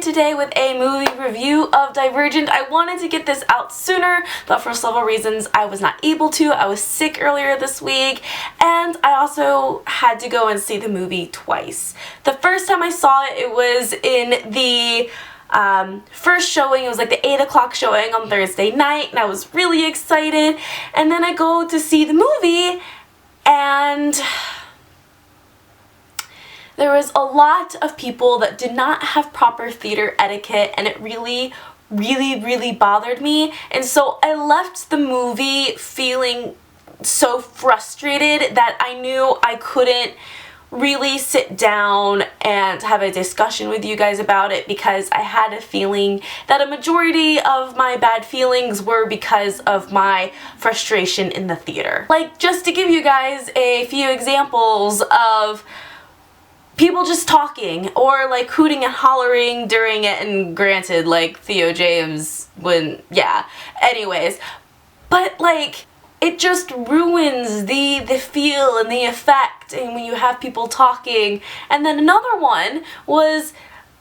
today with a movie review of Divergent. I wanted to get this out sooner, but for several reasons I was not able to. I was sick earlier this week, and I also had to go and see the movie twice. The first time I saw it, it was in the first showing. It was like the 8 o'clock showing on Thursday night, and I was really excited. And then I go to see the movie, and there was a lot of people that did not have proper theater etiquette, and it really bothered me. And so I left the movie feeling so frustrated that I knew I couldn't really sit down and have a discussion with you guys about it, because I had a feeling that a majority of my bad feelings were because of my frustration in the theater. Like, just to give you guys a few examples of people just talking or like hooting and hollering during it, and granted, like, Theo James wouldn't, yeah, anyways, but like, it just ruins the feel and the effect, and when you have people talking. And then another one was,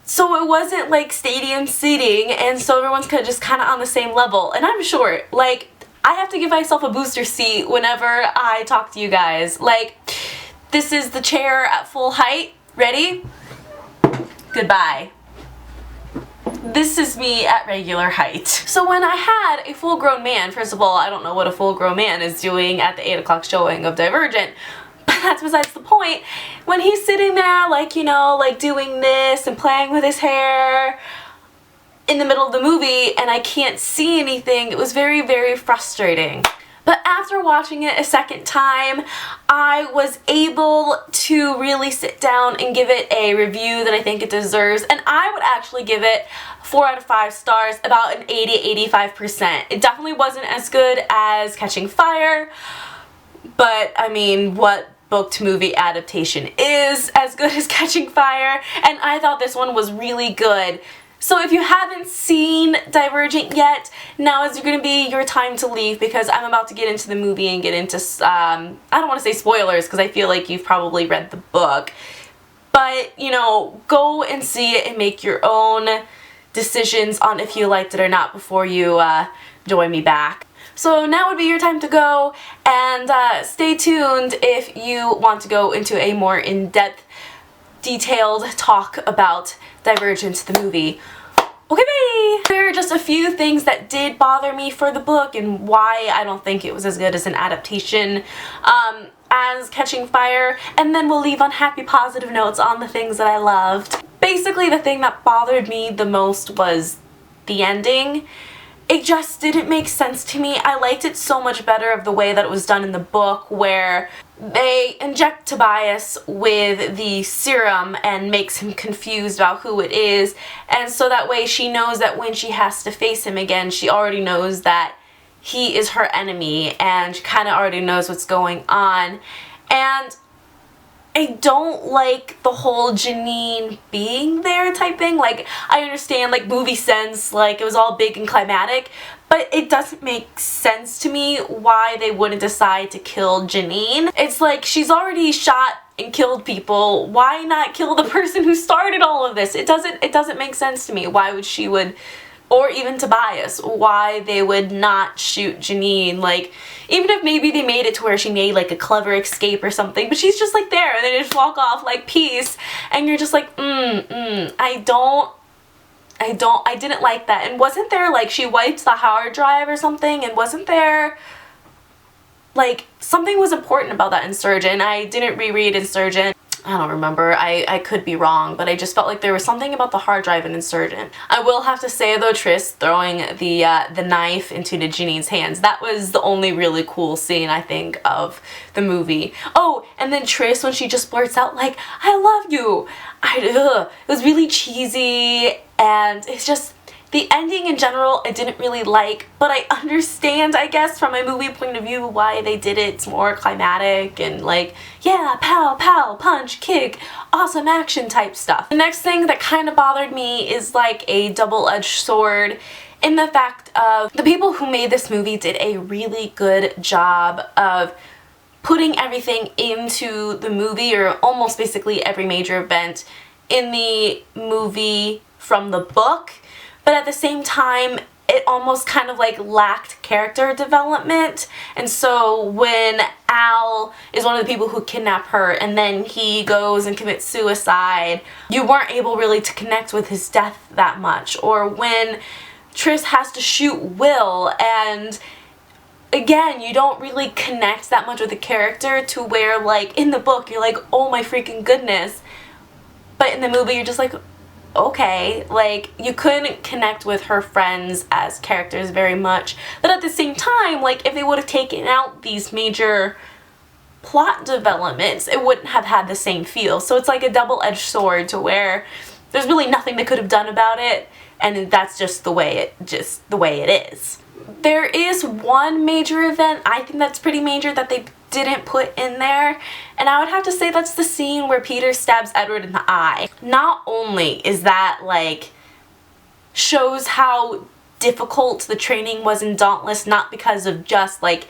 so it wasn't like stadium seating, and so everyone's just kind of on the same level, and I'm short, like, I have to give myself a booster seat whenever I talk to you guys. Like, this is the chair at full height. Ready? Goodbye. This is me at regular height. So when I had a full-grown man, first of all, I don't know what a full-grown man is doing at the 8 o'clock showing of Divergent, but that's besides the point. When he's sitting there, like, you know, like doing this and playing with his hair in the middle of the movie, and I can't see anything, it was very frustrating. But after watching it a second time, I was able to really sit down and give it a review that I think it deserves, and I would actually give it 4 out of 5 stars, about an 80–85%. It definitely wasn't as good as Catching Fire, but I mean, what book to movie adaptation is as good as Catching Fire? And I thought this one was really good. So if you haven't seen Divergent yet, now is going to be your time to leave, because I'm about to get into the movie and get into, I don't want to say spoilers, because I feel like you've probably read the book. But, you know, go and see it and make your own decisions on if you liked it or not before you join me back. So now would be your time to go, and stay tuned if you want to go into a more in-depth, detailed talk about Divergent, the movie. Okay, bye! There are just a few things that did bother me for the book, and why I don't think it was as good as an adaptation as Catching Fire, and then we'll leave on happy, positive notes on the things that I loved. Basically, the thing that bothered me the most was the ending. It just didn't make sense to me. I liked it so much better of the way that it was done in the book, where they inject Tobias with the serum and makes him confused about who it is, and so that way she knows that when she has to face him again, she already knows that he is her enemy, and she kind of already knows what's going on. And I don't like the whole Janine being there type thing. Like, I understand, like, movie sense, like, it was all big and climatic, but it doesn't make sense to me why they wouldn't decide to kill Janine. It's like, she's already shot and killed people. Why not kill the person who started all of this? It doesn't make sense to me why would she would, or even Tobias, why they would not shoot Janine. Like, even if maybe they made it to where she made like a clever escape or something, but she's just like there and they just walk off like peace, and you're just like, I didn't like that. And wasn't there, like, she wiped the hard drive or something, and wasn't there, like, something was important about that Insurgent? I didn't reread Insurgent. I don't remember. I could be wrong, but I just felt like there was something about the hard drive in Insurgent. I will have to say, though, Tris throwing the knife into Janine's hands, that was the only really cool scene, I think, of the movie. Oh, and then Tris, when she just blurts out, like, I love you! It was really cheesy, and it's just, the ending in general I didn't really like, but I understand, I guess, from a movie point of view why they did it. It's more climatic and like, yeah, pow, pow, punch, kick, awesome action type stuff. The next thing that kind of bothered me is like a double-edged sword in the fact of the people who made this movie did a really good job of putting everything into the movie, or almost basically every major event in the movie from the book, but at the same time, it almost kind of like lacked character development. And so when Al is one of the people who kidnap her and then he goes and commits suicide, you weren't able really to connect with his death that much. Or when Tris has to shoot Will, and again, you don't really connect that much with the character to where, like, in the book you're like, oh my freaking goodness, but in the movie you're just like, okay. Like, you couldn't connect with her friends as characters very much. But at the same time, like, if they would have taken out these major plot developments, it wouldn't have had the same feel. So it's like a double-edged sword to where there's really nothing they could have done about it, and that's just the way it is. There is one major event I think that's pretty major that they didn't put in there, and I would have to say that's the scene where Peter stabs Edward in the eye. Not only is that, like, shows how difficult the training was in Dauntless, not because of just, like,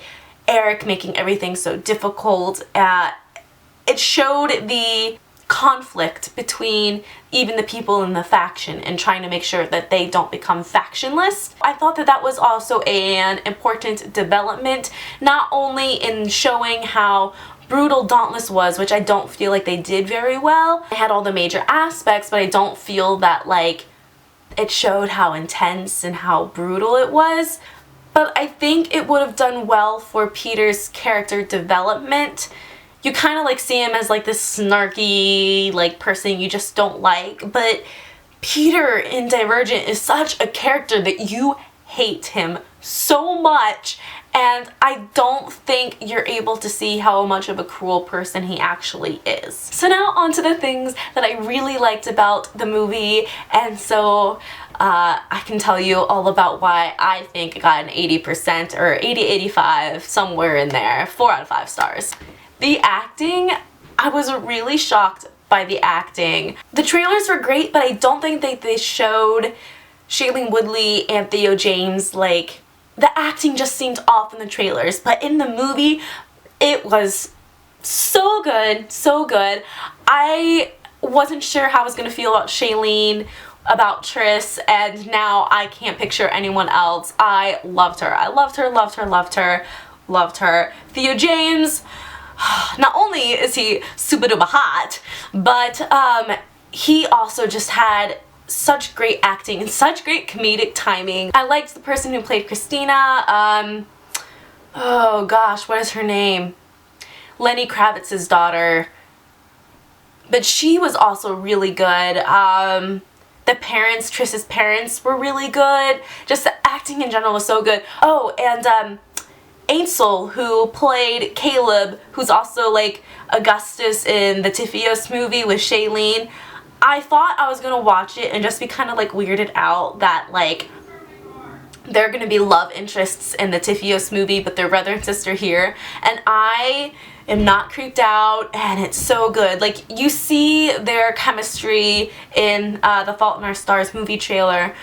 Eric making everything so difficult, it showed the conflict between even the people in the faction and trying to make sure that they don't become factionless. I thought that that was also an important development, not only in showing how brutal Dauntless was, which I don't feel like they did very well. It had all the major aspects, but I don't feel that, like, it showed how intense and how brutal it was. But I think it would have done well for Peter's character development. You kind of, like, see him as, like, this snarky, like, person you just don't like, but Peter in Divergent is such a character that you hate him so much, and I don't think you're able to see how much of a cruel person he actually is. So now on to the things that I really liked about the movie, and so I can tell you all about why I think it got an 80% or 80-85, somewhere in there, 4 out of 5 stars. The acting, I was really shocked by the acting. The trailers were great, but I don't think they showed Shailene Woodley and Theo James, like, the acting just seemed off in the trailers, but in the movie, it was so good, so good. I wasn't sure how I was going to feel about Shailene, about Tris, and now I can't picture anyone else. I loved her. I loved her, loved her, loved her, loved her. Theo James, not only is he super duper hot, but he also just had such great acting and such great comedic timing. I liked the person who played Christina. Oh gosh, what is her name? Lenny Kravitz's daughter. But she was also really good. The parents, Tris's parents, were really good. Just the acting in general was so good. Oh, and Ansel, who played Caleb, who's also, like, Augustus in the Tifios movie with Shailene. I thought I was gonna watch it and just be kind of, like, weirded out that, like, they're gonna be love interests in the Tifios movie, but they're brother and sister here. And I am not creeped out, and it's so good. Like, you see their chemistry in the Fault in Our Stars movie trailer,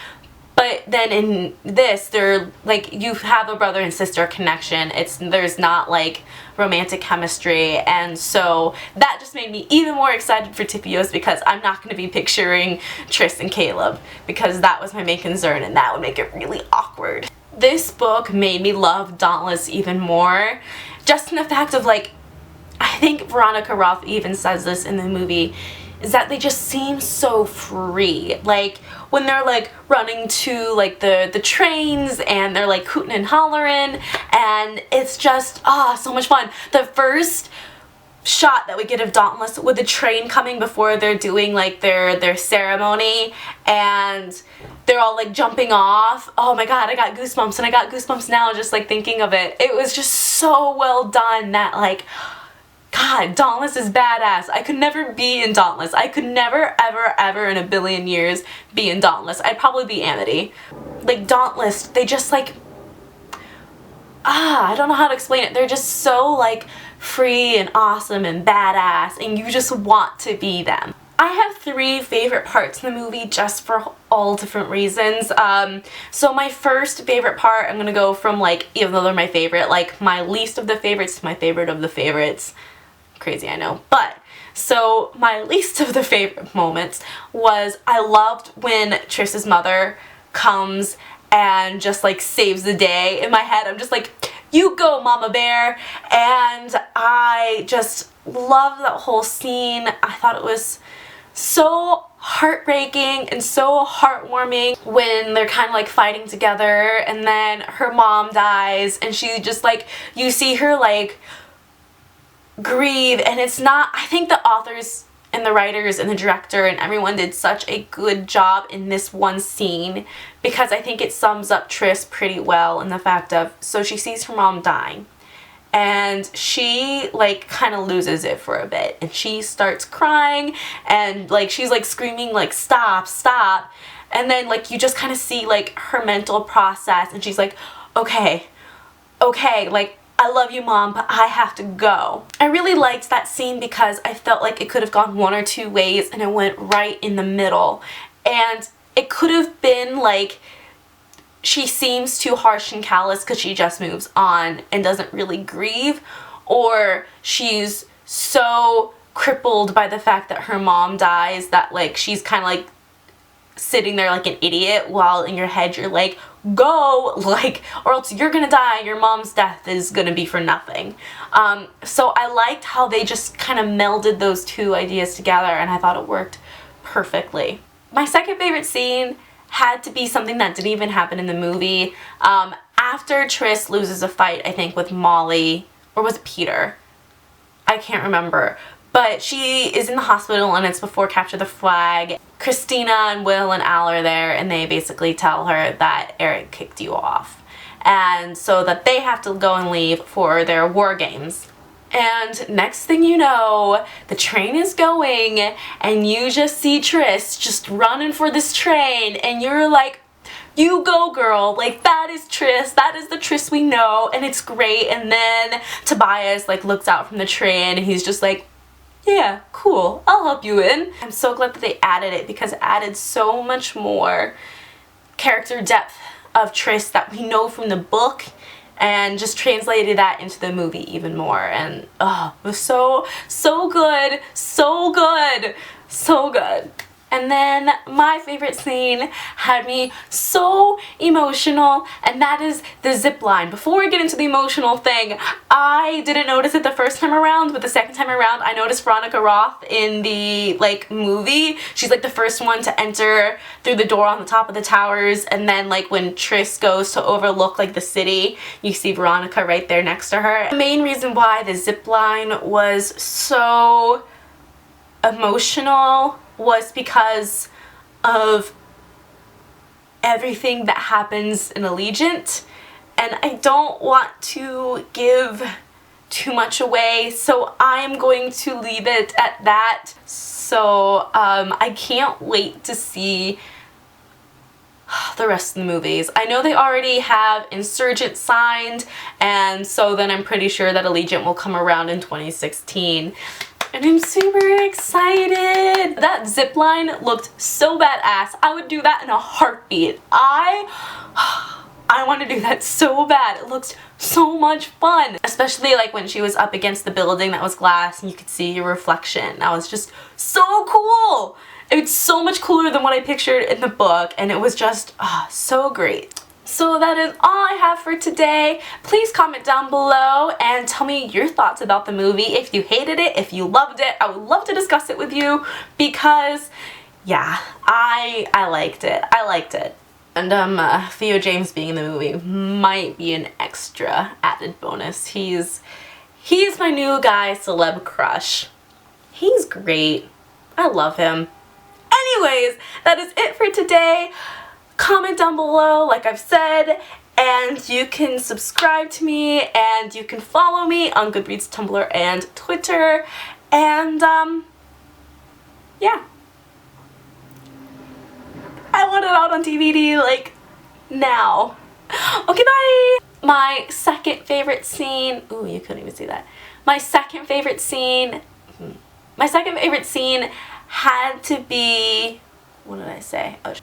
but then in this, they're, like, you have a brother and sister connection. There's not, like, romantic chemistry, and so that just made me even more excited for Tifios, because I'm not going to be picturing Tris and Caleb, because that was my main concern, and that would make it really awkward. This book made me love Dauntless even more, just in the fact of, like, I think Veronica Roth even says this in the movie, is that they just seem so free. Like, when they're, like, running to, like, the trains, and they're, like, hooting and hollering, and it's just, so much fun. The first shot that we get of Dauntless with the train coming before they're doing, like, their ceremony, and they're all, like, jumping off. Oh my god, I got goosebumps, and I got goosebumps now just, like, thinking of it. It was just so well done that, like, God, Dauntless is badass. I could never be in Dauntless. I could never, ever, ever in a billion years be in Dauntless. I'd probably be Amity. Like, Dauntless, they just, like, I don't know how to explain it. They're just so, like, free and awesome and badass, and you just want to be them. I have 3 favorite parts in the movie, just for all different reasons. So my first favorite part, I'm gonna go from, like, even though they're my favorite, like, my least of the favorites to my favorite of the favorites. Crazy, I know. But, So my least of the favorite moments was I loved when Triss's mother comes and just like saves the day. In my head I'm just like, you go Mama Bear, and I just loved that whole scene. I thought it was so heartbreaking and so heartwarming when they're kind of like fighting together, and then her mom dies and she just like, you see her like grieve, and it's not, I think the authors and the writers and the director and everyone did such a good job in this one scene, because I think it sums up Triss pretty well in the fact of, so she sees her mom dying and she like kind of loses it for a bit and she starts crying and like she's like screaming like stop, stop, and then like you just kind of see like her mental process and she's like, okay, like I love you Mom, but I have to go. I really liked that scene because I felt like it could have gone one or two ways and it went right in the middle, and it could have been like she seems too harsh and callous because she just moves on and doesn't really grieve, or she's so crippled by the fact that her mom dies that like she's kind of like sitting there like an idiot, while in your head you're like, go, like, or else you're gonna die, your mom's death is gonna be for nothing. So I liked how they just kind of melded those two ideas together, and I thought it worked perfectly. My second favorite scene had to be something that didn't even happen in the movie. After Triss loses a fight, I think, with Molly, or was it Peter? I can't remember. But she is in the hospital and it's before Capture the Flag. Christina and Will and Al are there and they basically tell her that Eric kicked you off. And so that they have to go and leave for their war games. And next thing you know, the train is going and you just see Triss just running for this train and you're like, you go girl, like that is Triss, that is the Triss we know, and it's great. And then Tobias like looks out from the train and he's just like, yeah, cool, I'll help you in. I'm so glad that they added it because it added so much more character depth of Triss that we know from the book and just translated that into the movie even more. And oh, it was so good, so good, so good. And then my favorite scene had me so emotional, and that is the zip line. Before we get into the emotional thing, I didn't notice it the first time around, but the second time around I noticed Veronica Roth in the like movie. She's like the first one to enter through the door on the top of the towers, and then like when Triss goes to overlook like the city, you see Veronica right there next to her. The main reason why the zip line was so emotional was because of everything that happens in Allegiant, and I don't want to give too much away, so I'm going to leave it at that. So I can't wait to see the rest of the movies. I know they already have Insurgent signed, and so then I'm pretty sure that Allegiant will come around in 2016. And I'm super excited. That zip line looked so badass. I would do that in a heartbeat. I want to do that so bad. It looks so much fun. Especially like when she was up against the building that was glass and you could see your reflection. That was just so cool. It's so much cooler than what I pictured in the book, and it was just so great. So that is all I have for today. Please comment down below and tell me your thoughts about the movie. If you hated it, if you loved it, I would love to discuss it with you because, yeah, I liked it. I liked it. And Theo James being in the movie might be an extra added bonus. He's my new guy celeb crush. He's great. I love him. Anyways, that is it for today. Comment down below, like I've said, and you can subscribe to me, and you can follow me on Goodreads, Tumblr, and Twitter, and yeah. I want it out on DVD, like, now. Okay, bye! My second favorite scene, ooh, you couldn't even see that. My second favorite scene had to be, what did I say? Oh,